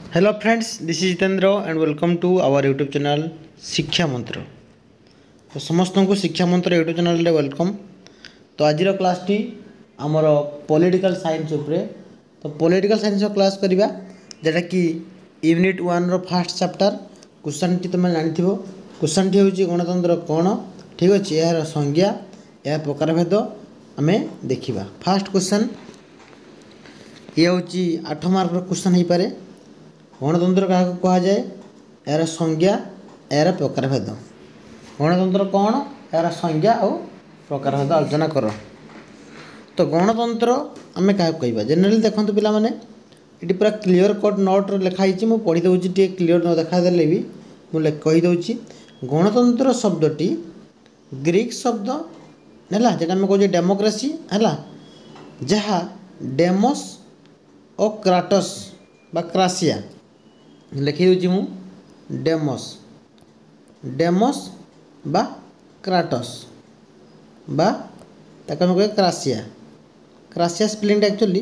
Hello friends, this is Jitendra and welcome to our YouTube channel Shiksha Mantra. तो समस्त को शिक्षा मंत्र यूट्यूब चैनल रे वेलकम। तो आज क्लास टी आमर पॉलिटिकल साइंस उपरे। तो पॉलिटिकल साइंस क्लास करवा जेटा कि unit 1 row first chapter. Question T तुम जानि थिबो। क्वेश्चन टी होची गणतंत्र कौन, ठीक अच्छे, यार संज्ञा या प्रकारभेद आम देखा। फास्ट क्वेश्चन ये हूँ 8 मार्क क्वेश्चन हो पारे। गणतंत्र क्या कहुए, यार संज्ञा यार प्रकारभेद। गणतंत्र कौन, यार संज्ञा और प्रकारभेद आलोचना कर। तो गणतंत्र आम क्या कह जेनेली देखो पाने ये पूरा क्लीयर कट नोट लिखाई मुझे पढ़ीदे टे क्लीयर न देखादेले भी मुझे कहीदे। गणतंत्र शब्दटी ग्रीक शब्द है जेटा आम कहे डेमोक्रेसी है, जहाँ डेमोस और क्राटस बा क्रासिया लिखी मु डेमोस डेमोस बा क्राटस बा ताको हम कहे क्रासिया। क्रासिया स्पेलिंग एक्चुअली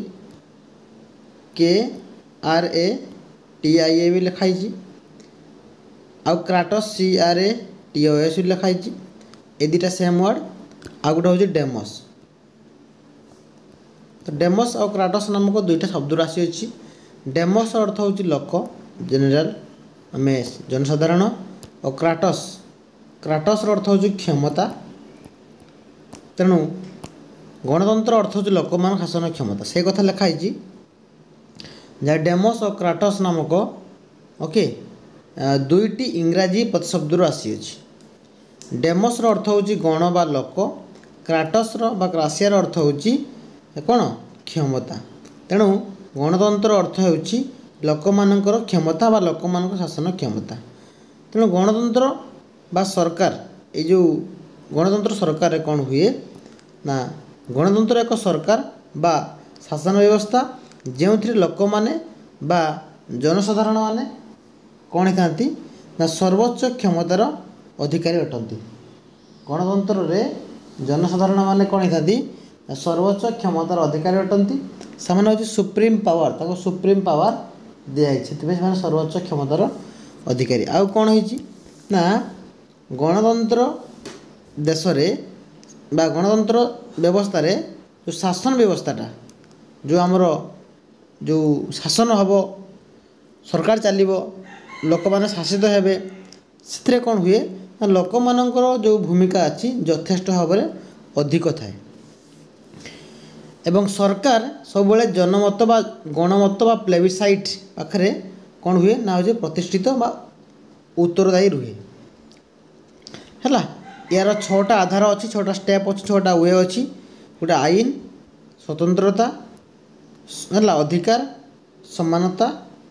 KRATIA भी लिखाई आउ क्राटस CRATOS भी लिखाई। ए दुटा सेम वर्ड। आ गोटे हूँ डेमोस। तो डेमोस और क्राटस नामक दुईटा शब्द राशि अच्छी। डेमोस अर्थ हूँ लोक जेनेल आम जनसाधारण, और क्राटस क्राटस अर्थ हूँ क्षमता। तेणु गणतंत्र अर्थ हूँ लोक मान शासन क्षमता से कथा लिखाई। जहाँ डेमोस और क्राटस नामक ओके दुईटी इंग्राजी प्रतिशब्द आसी अच्छी। डेमोस अर्थ हूँ गण बा लोक, क्राटस बा क्रासियार अर्थ हूँ कौन क्षमता। तेणु गणतंत्र अर्थ होउछि लोक मानकर क्षमता बा लोक मानकर शासन क्षमता। तेणु गणतंत्र बा सरकार ये जो गणतंत्र सरकार कौन हुए ना, गणतंत्र एक सरकार बा शासन व्यवस्था जो लोक माने बा जनसाधारण माने कौन होती ना सर्वोच्च क्षमतार अधिकारी अटंती। गणतंत्र रे जनसाधारण माने कौन होती सर्वोच्च क्षमतार अधिकारी अटंती। सेमाने हूँ सुप्रीम पावर, ताको सुप्रीम पावर दिखाई से सर्वोच्च क्षमतार अधिकारी। आउ कौन होती ना गणतंत्र देश रे बा गणतंत्र व्यवस्था रे जो शासन व्यवस्थाटा जो आमर जो शासन हम सरकार चलो लोक मैंने शासित हेबे से कौन हुए ना लोक मानकर जो भूमिका अच्छी यथेष्ट भाव में अधिक थाए। एवं सरकार सब जनमत बा गणमत बा प्लेबिसाइट पाखे कौन हुए ना हो प्रतिष्ठित बा उत्तरदायी रुहे है। यार 6टा आधार अच्छी, 6टा स्टेप अच्छी, 6टा वे अच्छी। गोटे आईन, स्वतंत्रता है, अधिकार, समानता,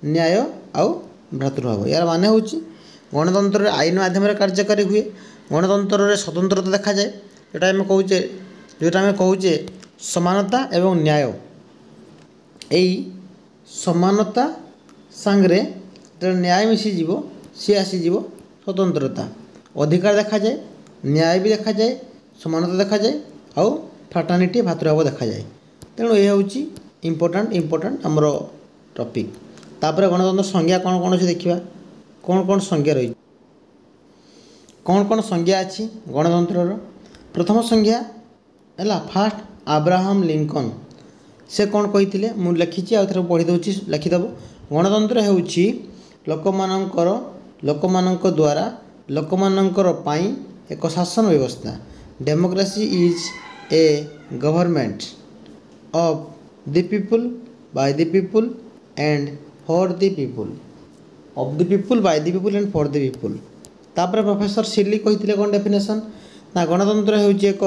न्याय आउ भ्रातृभाव। यार माने हूँ गणतंत्र आईन माध्यम कार्यकारी हुए। गणतंत्र स्वतंत्रता देखा जाए जोटा आम कहे जोटा आम कहे समानता एवं न्याय। यही समानता सांगरे न्याय मिशीज सी आसीज स्वतंत्रता। अधिकार देखा जाए, न्याय भी देखा जाए, समानता देखा जाए आउ फ्राटर्निटी भातृभाव देखा जाए। तेणु यह हूँ इम्पोर्टाट आमर टॉपिक। तापर गणतंत्र संज्ञा कौन कौन अच्छे देखा। कौन कौन संज्ञा रही, कौन कौन संज्ञा अच्छी गणतंत्र। प्रथम संज्ञा है फास्ट अब्राहम लिंकन से कौन कही मुझे लिखी आउ थे पढ़ीदे लिखिदेव। गणतंत्र होउछि लोक द्वारा लोक एक शासन व्यवस्था। Democracy is a government of the people by the people and for the people, of the people by the people and for the people. तापर प्रोफेसर सिली कही कौन डेफिनेशन ना गणतंत्र होउछि एक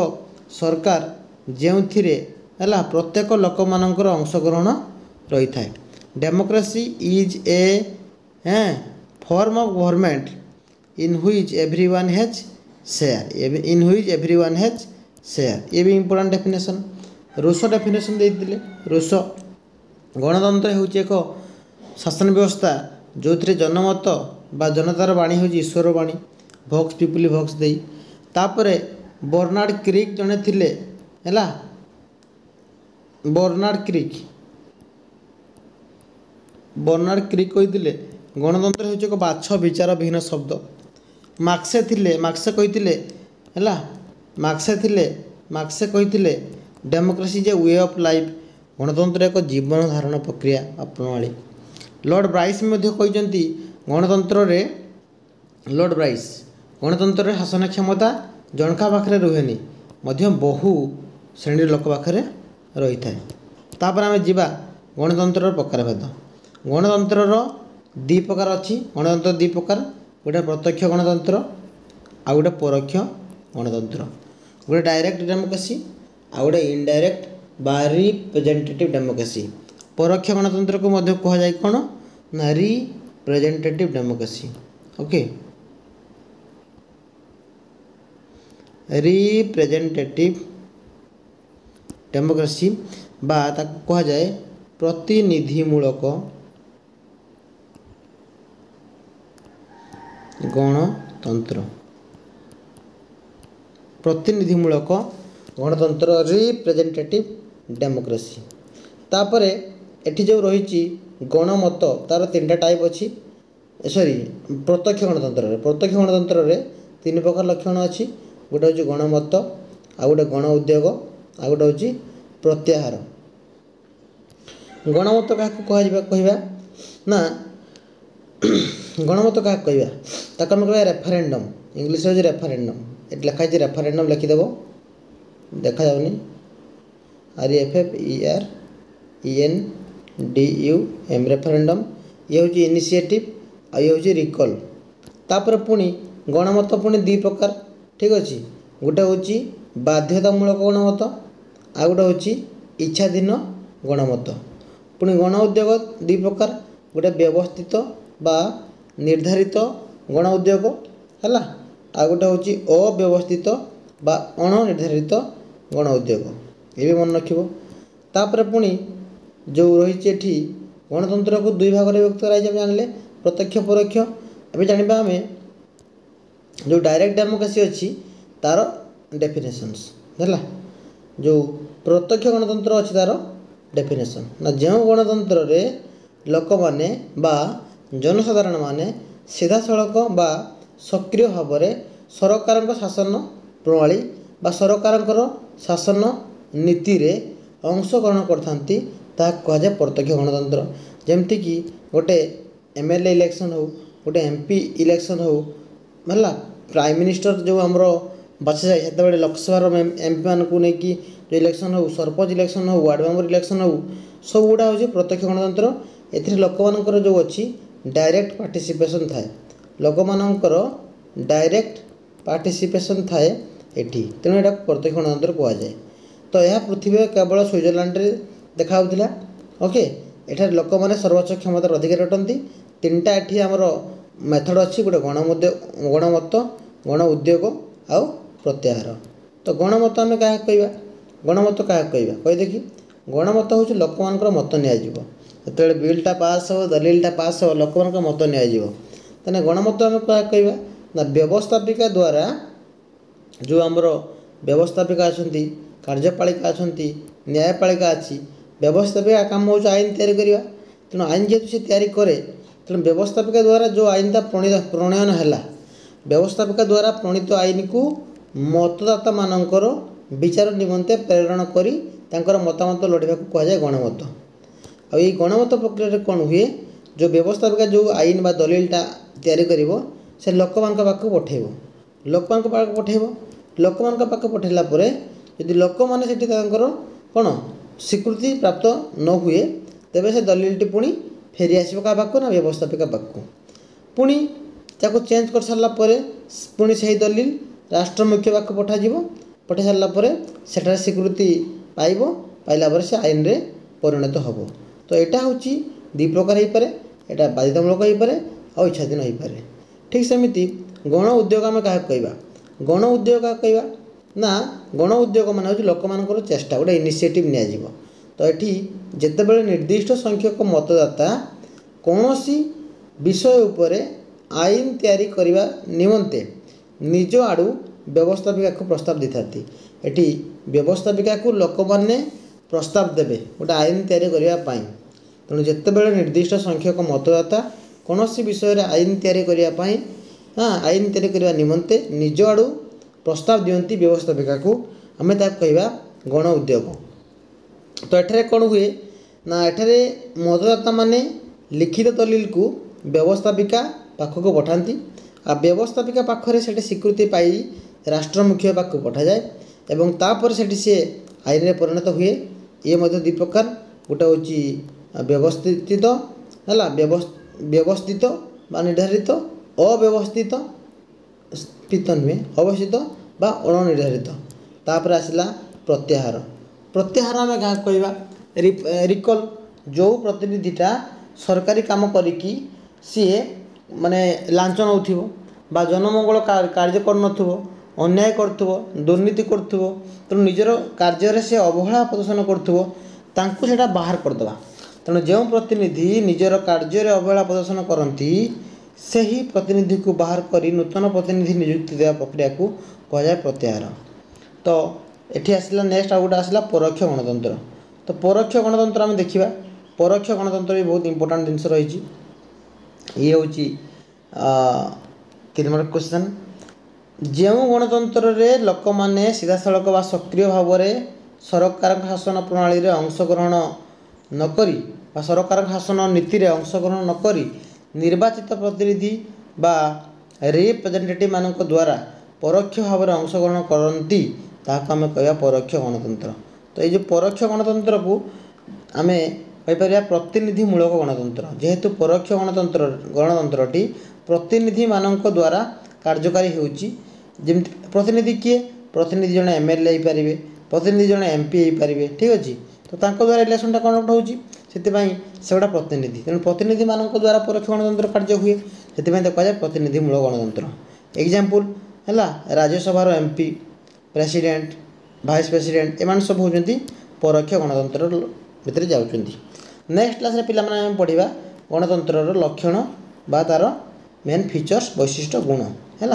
सरकार जो है प्रत्येक लोक मानकर अंशग्रहण रही है। Democracy is a form of government in which everyone has share, in which everyone has share. ये भी इंपोर्टेंट डेफिनेशन। रूसो डेफिनेशन देते रूसो गणतंत्र होउछि एक शासन व्यवस्था जो जनमत बा जनतार बाणी हूँ ईश्वर बाणी, भोक्स पिपुली भोक्स दे। तापर बर्नार्ड क्रिक जड़े थिले है, बर्नार्ड क्रिक ବର୍ନାର୍ଡ କ୍ରିକ୍ କହିଥିଲେ ଗଣତନ୍ତ୍ର ହେଉଛି ଏକ ବାଛ ବିଚାର ବିହୀନ ଶବ୍ଦ। ମାର୍କ୍ସେ କହିଥିଲେ democracy is a way of life, ଗଣତନ୍ତ୍ର ଏକ ଜୀବନ ଧାରଣ ପ୍ରକ୍ରିୟା ବା ପ୍ରଣାଳୀ। ଲର୍ଡ଼ ବ୍ରାଇସ୍ ମଧ୍ୟ କହିଛନ୍ତି ଗଣତନ୍ତ୍ରରେ ଶାସନ କ୍ଷମତା ଜଣକା ପାଖରେ ରୁହେନି, ମଧ୍ୟ ବହୁ ଶ୍ରେଣୀର ଲୋକ ପାଖରେ ରହିଥାଏ। ତାପରେ ଆମେ ଯିବା ଗଣତନ୍ତ୍ରର ପ୍ରକାରଭେଦ। ଗଣତନ୍ତ୍ରର ଦୁଇ ପ୍ରକାର ଅଛି। ଗଣତନ୍ତ୍ର ଦୁଇ ପ୍ରକାର, ଗୋଟେ ପ୍ରତ୍ୟକ୍ଷ ଗଣତନ୍ତ୍ର ଆଉ ଗୋଟେ ପରୋକ୍ଷ ଗଣତନ୍ତ୍ର। ଗୋଟେ ଡାଇରେକ୍ଟ ଡେମୋକ୍ରେସି ଆଉ ଗୋଟେ ଇନଡାଇରେକ୍ଟ ବା ରିପ୍ରେଜେଣ୍ଟେଟିଭ୍ ଡେମୋକ୍ରେସି। ପରୋକ୍ଷ ଗଣତନ୍ତ୍ରକୁ ମଧ୍ୟ କୁହାଯାଏ କ'ଣ ନା representative democracy. Okay, representative democracy ବା ତାକୁ କୁହାଯାଏ ପ୍ରତିନିଧିମୂଳକ ଗଣତନ୍ତ୍ର। ପ୍ରତିନିଧିମୂଳକ ଗଣତନ୍ତ୍ର ରିପ୍ରେଜେଣ୍ଟେଟିଭ୍ ଡେମୋକ୍ରେସି। ତାପରେ ଏଠି ଯେଉଁ ରହିଛି ଗଣମତ, ତା'ର ତିନିଟା ଟାଇପ୍ ଅଛି। ପ୍ରତ୍ୟକ୍ଷ ଗଣତନ୍ତ୍ରରେ ତିନି ପ୍ରକାର ଲକ୍ଷଣ ଅଛି। ଗୋଟେ ହେଉଛି ଗଣମତ, ଆଉ ଗୋଟେ ଗଣ ଉଦ୍ୟୋଗ, ଆଉ ଗୋଟେ ହେଉଛି ପ୍ରତ୍ୟାହାର। ଗଣମତ କାହାକୁ କହିବା ନା ଗଣମତ କାହାକୁ କହିବା, ତାକୁ ଆମେ କହିବା ରେଫରେଣ୍ଡମ୍। ଇଂଲିଶରେ ହେଉଛି ରେଫରେଣ୍ଡମ୍। ଏଠି ଲେଖା ହେଇଛି ରେଫରେଣ୍ଡମ୍, ଲେଖିଦେବ, ଦେଖାଯାଉନି, REFERENDUM ରେଫରେଣ୍ଡମ୍। ଇଏ ହେଉଛି ଇନିସିଏଟିଭ୍ ଆଉ ଇଏ ହେଉଛି ରିକଲ୍। ତାପରେ ପୁଣି ଗଣମତ ପୁଣି ଦୁଇ ପ୍ରକାର, ଠିକ୍ ଅଛି। ଗୋଟେ ହେଉଛି ବାଧ୍ୟତାମୂଳକ ଗଣମତ, ଆଉ ଗୋଟେ ହେଉଛି ଇଚ୍ଛାଧୀନ ଗଣମତ। ପୁଣି ଗଣ ଉଦ୍ୟୋଗ ଦୁଇ ପ୍ରକାର, ଗୋଟେ ବ୍ୟବସ୍ଥିତ ବା ନିର୍ଦ୍ଧାରିତ ଗଣ ଉଦ୍ୟୋଗ ହେଲା, ଆଉ ଗୋଟେ ହେଉଛି ଅବ୍ୟବସ୍ଥିତ ବା ଅଣନିର୍ଦ୍ଧାରିତ ଗଣ ଉଦ୍ୟୋଗ। ଏ ବି ମନେ ରଖିବ। ତାପରେ ପୁଣି ଯେଉଁ ରହିଛି ଏଠି ଗଣତନ୍ତ୍ରକୁ ଦୁଇ ଭାଗରେ ବିଭକ୍ତ କରାଯାଇଛି। ଆମେ ଜାଣିଲେ ପ୍ରତ୍ୟକ୍ଷ ପରୋକ୍ଷ। ଏବେ ଜାଣିବା ଆମେ ଯେଉଁ ଡାଇରେକ୍ଟ ଡେମୋକ୍ରେସି ଅଛି ତା'ର ଡେଫିନେସନ୍ସ ହେଲା। ଯେଉଁ ପ୍ରତ୍ୟକ୍ଷ ଗଣତନ୍ତ୍ର ଅଛି ତା'ର ଡେଫିନେସନ୍ ନା ଯେଉଁ ଗଣତନ୍ତ୍ରରେ ଲୋକମାନେ ବା ଜନସାଧାରଣମାନେ ସିଧାସଳଖ ବା ସକ୍ରିୟ ଭାବରେ ସରକାରଙ୍କ ଶାସନ ପ୍ରଣାଳୀ ବା ସରକାରଙ୍କର ଶାସନ ନୀତିରେ ଅଂଶଗ୍ରହଣ କରିଥାନ୍ତି, ତାହାକୁ କୁହାଯାଏ ପ୍ରତ୍ୟକ୍ଷ ଗଣତନ୍ତ୍ର। ଯେମିତିକି ଗୋଟେ MLA ଇଲେକ୍ସନ୍ ହେଉ, ଗୋଟେ MP ଇଲେକ୍ସନ୍ ହେଉ ହେଲା, ପ୍ରାଇମ୍ ମିନିଷ୍ଟର ଯେଉଁ ଆମର ବଛାଯାଏ ସେତେବେଳେ ଲୋକସଭାର MP ମାନଙ୍କୁ ନେଇକି ଯେଉଁ ଇଲେକ୍ସନ୍ ହେଉ, ସରପଞ୍ଚ ଇଲେକ୍ସନ୍ ହେଉ, ୱାର୍ଡ଼ ମେମ୍ବର ଇଲେକ୍ସନ୍ ହେଉ, ସବୁଗୁଡ଼ା ହେଉଛି ପ୍ରତ୍ୟକ୍ଷ ଗଣତନ୍ତ୍ର। ଏଥିରେ ଲୋକମାନଙ୍କର ଯେଉଁ ଅଛି ଡାଇରେକ୍ଟ ପାର୍ଟିସିପେସନ୍ ଥାଏ। ଲୋକମାନଙ୍କର ଡାଇରେକ୍ଟ ପାର୍ଟିସିପେସନ୍ ଥାଏ ଏଠି, ତେଣୁ ଏଟାକୁ ପ୍ରତ୍ୟକ୍ଷ ଗଣତନ୍ତ୍ର କୁହାଯାଏ। ତ ଏହା ପୃଥିବୀରେ କେବଳ ସୁଇଜରଲ୍ୟାଣ୍ଡରେ ଦେଖାହେଉଥିଲା। ଓକେ, ଏଠାରେ ଲୋକମାନେ ସର୍ବୋଚ୍ଚ କ୍ଷମତାର ଅଧିକାରୀ ଅଟନ୍ତି। ତିନିଟା ଏଠି ଆମର ମେଥଡ଼ ଅଛି, ଗୋଟେ ଗଣମତ, ଗଣ ଉଦ୍ୟୋଗ ଆଉ ପ୍ରତ୍ୟାହାର। ତ ଗଣମତ ଆମେ କାହାକୁ କହିବା, କହିଦେଖି। ଗଣମତ ହେଉଛି ଲୋକମାନଙ୍କର ମତ ନିଆଯିବ। ଯେତେବେଳେ ବିଲ୍ଟା ପାସ୍ ହେବ, ଦଲିଲଟା ପାସ୍ ହେବ, ଲୋକମାନଙ୍କ ମତ ନିଆଯିବ। ତେଣୁ ଗଣମତ ଆମେ କାହାକୁ କହିବା ନା ବ୍ୟବସ୍ଥାପିକା ଦ୍ୱାରା, ଯେଉଁ ଆମର ବ୍ୟବସ୍ଥାପିକା ଅଛନ୍ତି, କାର୍ଯ୍ୟପାଳିକା ଅଛନ୍ତି, ନ୍ୟାୟପାଳିକା ଅଛି। ବ୍ୟବସ୍ଥାପିକା କାମ ହେଉଛି ଆଇନ ତିଆରି କରିବା। ତେଣୁ ଆଇନ ଯେହେତୁ ସେ ତିଆରି କରେ, ତେଣୁ ବ୍ୟବସ୍ଥାପିକା ଦ୍ୱାରା ଯେଉଁ ଆଇନଟା ପ୍ରଣୟନ ହେଲା, ବ୍ୟବସ୍ଥାପିକା ଦ୍ୱାରା ପ୍ରଣୀତ ଆଇନକୁ ମତଦାତାମାନଙ୍କର ବିଚାର ନିମନ୍ତେ ପ୍ରେରଣ କରି ତାଙ୍କର ମତାମତ ଲୋଡ଼ିବାକୁ କୁହାଯାଏ ଗଣମତ। ଆଉ ଏଇ ଗଣମତ ପ୍ରକ୍ରିୟାରେ କ'ଣ ହୁଏ, ଯେଉଁ ବ୍ୟବସ୍ଥାପିକା ଯେଉଁ ଆଇନ ବା ଦଲିଲଟା ତିଆରି କରିବ, ସେ ଲୋକମାନଙ୍କ ପାଖକୁ ପଠାଇବ। ଲୋକମାନଙ୍କ ପାଖକୁ ପଠାଇଲା ପରେ ଯଦି ଲୋକମାନେ ସେଠି ତାଙ୍କର କ'ଣ ସ୍ୱୀକୃତି ପ୍ରାପ୍ତ ନ ହୁଏ, ତେବେ ସେ ଦଲିଲଟି ପୁଣି ଫେରିଆସିବ କାହା ପାଖକୁ ନା ବ୍ୟବସ୍ଥାପିକା ପାଖକୁ। ପୁଣି ତାକୁ ଚେଞ୍ଜ କରିସାରିଲା ପରେ ପୁଣି ସେହି ଦଲିଲ ରାଷ୍ଟ୍ର ମୁଖ୍ୟ ପାଖକୁ ପଠାଯିବ। ପଠାଇ ସାରିଲା ପରେ ସେଠାରେ ସ୍ୱୀକୃତି ପାଇଲା ପରେ ସେ ଆଇନରେ ପରିଣତ ହେବ। ତ ଏଇଟା ହେଉଛି ଦୁଇ ପ୍ରକାର ହୋଇପାରେ, ଏଇଟା ବାଧ୍ୟତାମୂଳକ ହୋଇପାରେ ଆଉ ଇଚ୍ଛାଧୀନ ହୋଇପାରେ। ଠିକ୍ ସେମିତି ଗଣ ଉଦ୍ୟୋଗ ଆମେ କାହାକୁ କହିବା, ଗଣ ଉଦ୍ୟୋଗ କାହାକୁ କହିବା ନା ଗଣ ଉଦ୍ୟୋଗ ମାନେ ହେଉଛି ଲୋକମାନଙ୍କର ଚେଷ୍ଟା, ଗୋଟେ ଇନିସିଏଟିଭ୍ ନିଆଯିବ। ତ ଏଠି ଯେତେବେଳେ ନିର୍ଦ୍ଦିଷ୍ଟ ସଂଖ୍ୟକ ମତଦାତା କୌଣସି ବିଷୟ ଉପରେ ଆଇନ ତିଆରି କରିବା ନିମନ୍ତେ ନିଜ ଆଡ଼ୁ ବ୍ୟବସ୍ଥାପିକାକୁ ପ୍ରସ୍ତାବ ଦେଇଥାନ୍ତି। ଏଠି ବ୍ୟବସ୍ଥାପିକାକୁ ଲୋକମାନେ ପ୍ରସ୍ତାବ ଦେବେ ଗୋଟେ ଆଇନ ତିଆରି କରିବା ପାଇଁ। तेणु जितेबाला निर्दिष्ट संख्यक मतदाता कौन विषय आईन तैयारी करने हाँ आईन तैयारी करने निमंते निज आड़ू प्रस्ताव दियंती व्यवस्थापिका को आम कहवा गण उद्योग। तो एठारे कौन हुए ना एठारे मतदाता माने लिखित दलिल को व्यवस्थापिका पाखक पठाती आ व्यवस्थापिका पाखरे से स्वीकृति पाई राष्ट्र मुख्य पाक पठा जाए एवं तापर से सी आईन में परिणत हुए। ये दुई प्रकार गोटे हूँ व्यवस्थित है व्यवस्थित बा निर्धारित अव्यवस्थित स्थित नुहे अवस्थित बा अनिर्धारित। तापर आसला प्रत्याहार। प्रत्याहार आम क्या कहवा रिकल जो प्रतिनिधिटा सरकारी काम करिकी सी माने लांच नौ बा जनमंगल कार्य कर अन्याय करथुवो दुर्नीति करथुवो तेणु निजर कार्य से अवहेला प्रदर्शन करथुवो तांकु सेटा बाहर करदवा। तेणु जो प्रतिनिधि निजर कार्य अवहेला प्रदर्शन करती से ही प्रतिनिधि को बाहर करी नूतन प्रतिनिधि नियुक्ति देवा प्रक्रिया को कह जाए प्रत्याहार। तो एठी आसला नेक्स्ट आ गोटे आसला परोक्ष गणतंत्र। तो परोक्ष गणतंत्र आम देखा परोक्ष गणतंत्र भी बहुत इंपोर्टाट जिनस रही। ये हूँ 3 नंबर क्वेश्चन जो गणतंत्र रे लोक माने सीधा सड़क व सक्रिय भाव में सरकार शासन प्रणाली रे अंशग्रहण नकरी बा सरकार शासन नीति रे अंशग्रहण नकरी निर्वाचित प्रतिनिधि बा रिप्रेजेंटेटिव मानक द्वारा परोक्ष भाव में अंशग्रहण करती ताको आम कहवा परोक्ष गणतंत्र। तो ये परोक्ष गणतंत्र को आम कहीपर प्रतिनिधिमूलक गणतंत्र जेहेतु परोक्ष गणतंत्रटी प्रतिनिधि मानक द्वारा कार्यकारी होउची। जेमती प्रतिनिधि किए प्रतिनिधि जड़े एमएलए हो पारे प्रतिनिधि जड़े एमपी हो पारे ठीक अच्छे। तो तांको द्वारा इलेक्शनटा कंडक्ट होउची से गोटा प्रतिनिधि तेणु प्रतिनिधि मानक द्वारा परोक्ष गणतंत्र कार्य हुए से कहुए प्रतिनिधिमूलक गणतंत्र। एग्जाम्पल है राज्यसभार एमपी प्रेसिडेंट भाइस प्रेसिडेंट एम सब होती परोक्ष गणतंत्र भितर जाऊँच। नेक्स्ट क्लास पिलाने पढ़ा गणतंत्र लक्षण बा तार मेन फीचर्स वैशिष्ट्य गुण है।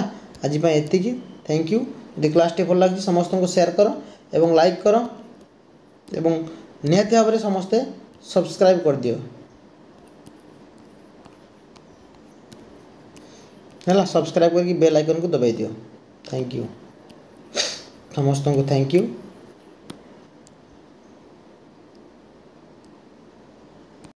आज एतिकी थैंक यू। यदि क्लास भल लगी समस्त को शेयर कर एवं लाइक कर एवं निहाती भाव में समस्ते सब्सक्राइब कर दियो है सब्सक्राइब करके बेल आइकन को दबाई दियो। थैंक यू समस्त को थैंक यू।